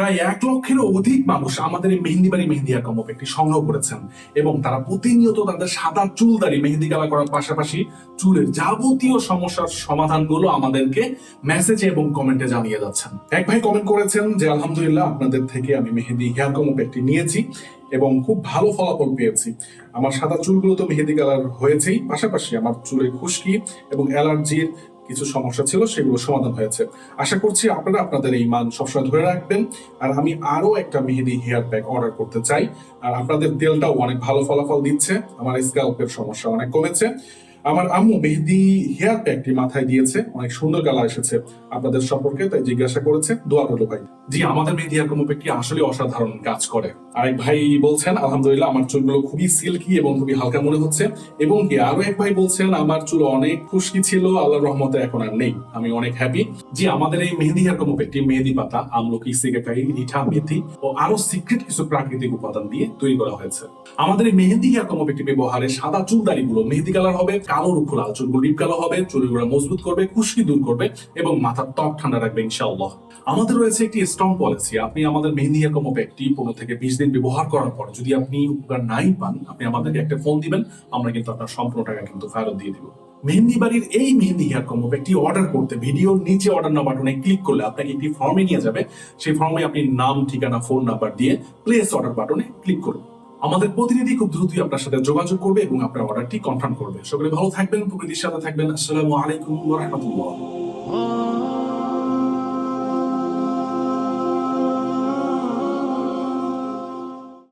প্রায় 1 লক্ষেরও অধিক মানুষ আমাদের এই মেহেন্দিবাড়ি মেহেন্দি হেয়ার কম একটি সংগ্রহ করেছেন এবং তারা প্রতিনিয়ত তাদের সাদা চুল দাড়ি মেহেন্দি কালার করার পাশাপাশি চুলের যাবতীয় সমস্যার সমাধানগুলো আমাদেরকে মেসেজে এবং কমেন্টে জানিয়ে যাচ্ছেন। এক ভাই কমেন্ট করেছেন যে আলহামদুলিল্লাহ আপনাদের থেকে আমি মেহেন্দি হেয়ার কম একটি নিয়েছি এবং খুব ভালো ফলাফল পেয়েছি। আমার সাদা চুলগুলো তো মেহেন্দি কালার হয়েছেই, পাশাপাশি আমার চুলে খুশকি এবং অ্যালার্জির কিছু সমস্যা ছিল, সেগুলো সমাধান হয়েছে। আশা করছি আপনারা আপনাদের এই মান সবসময় ধরে রাখবেন। আর আমি আরো একটা মেহেদি হেয়ার প্যাক অর্ডার করতে চাই। আর আপনাদের তেলটাও অনেক ভালো ফলাফল দিচ্ছে, আমার স্ক্যাল্পের সমস্যা অনেক কমেছে। আমার আম্মু মেহেদি হেয়ার প্যাকটি মাথায় দিয়েছে, অনেক সুন্দর কালার এসেছে। আপনাদের সম্পর্কে তাই জিজ্ঞাসা করেছে, দোয়া করলো ভাই। জি, আমাদের মেহেদি হেয়ার কম প্যাকটি আসলে অসাধারণ কাজ করে। আরেক ভাই বলছেন আলহামদুলিল্লাহ আমার চুলগুলো খুবই সিল্কি এবং খুবই হালকা মনে হচ্ছে। এবং কি আরো এক ভাই বলছেন আমার চুল অনেক খুশকি ছিল, আল্লাহর রহমতে এখন আর নেই, আমি অনেক হ্যাপি। জি, আমাদের এই মেহেদি হেয়ার কম প্যাকটি মেহেদি পাতা, আমলকি, সিগেকাই, রিঠা, মেথি ও আরো সিক্রেট কিছু প্রাকৃতিক উপাদান দিয়ে তৈরি করা হয়েছে। আমাদের এই মেহেদি হেয়ার কম প্যাকটি ব্যবহারে সাদা চুল দাড়িগুলো মেহেদি কালার হবে, কালো রুক্ষ লাল চুলগুলো ডিপ কালো হবে, চুলগুলো মজবুত করবে, খুশকি দূর করবে এবং মাথার ত্বক ঠান্ডা রাখবে ইনশাআল্লাহ। আমাদের রয়েছে একটি স্ট্রং পলিসি। আপনি আমাদের মেহেদি হেয়ার কম প্যাকটি 15 থেকে 20 দিন ব্যবহার করার পর যদি আপনি উপকার নাই পান, আপনি আমাদেরকে একটা ফোন দিবেন, আমরা কিন্তু আপনার সম্পূর্ণ টাকা কিন্তু ফেরত দিয়ে দিব। মেহেন্দি বাড়ির এই মেহেন্দি হেয়ার কম প্যাকটি অর্ডার করতে ভিডিওর নিচে অর্ডার নাও বাটনে ক্লিক করলে আপনাকে একটি ফর্মে নিয়ে যাবে। সেই ফর্মে আপনি নাম, ঠিকানা, ফোন নাম্বার দিয়ে প্লেস অর্ডার বাটনে ক্লিক করুন। আমাদের প্রতিনিধি খুব দ্রুতই আপনার সাথে যোগাযোগ করবে এবং আপনার অর্ডারটি কনফার্ম করবে। সকলে ভালো থাকবেন, প্রকৃতির সাথে থাকবেন। আসসালামু আলাইকুম ওয়া রাহমাতুল্লাহ।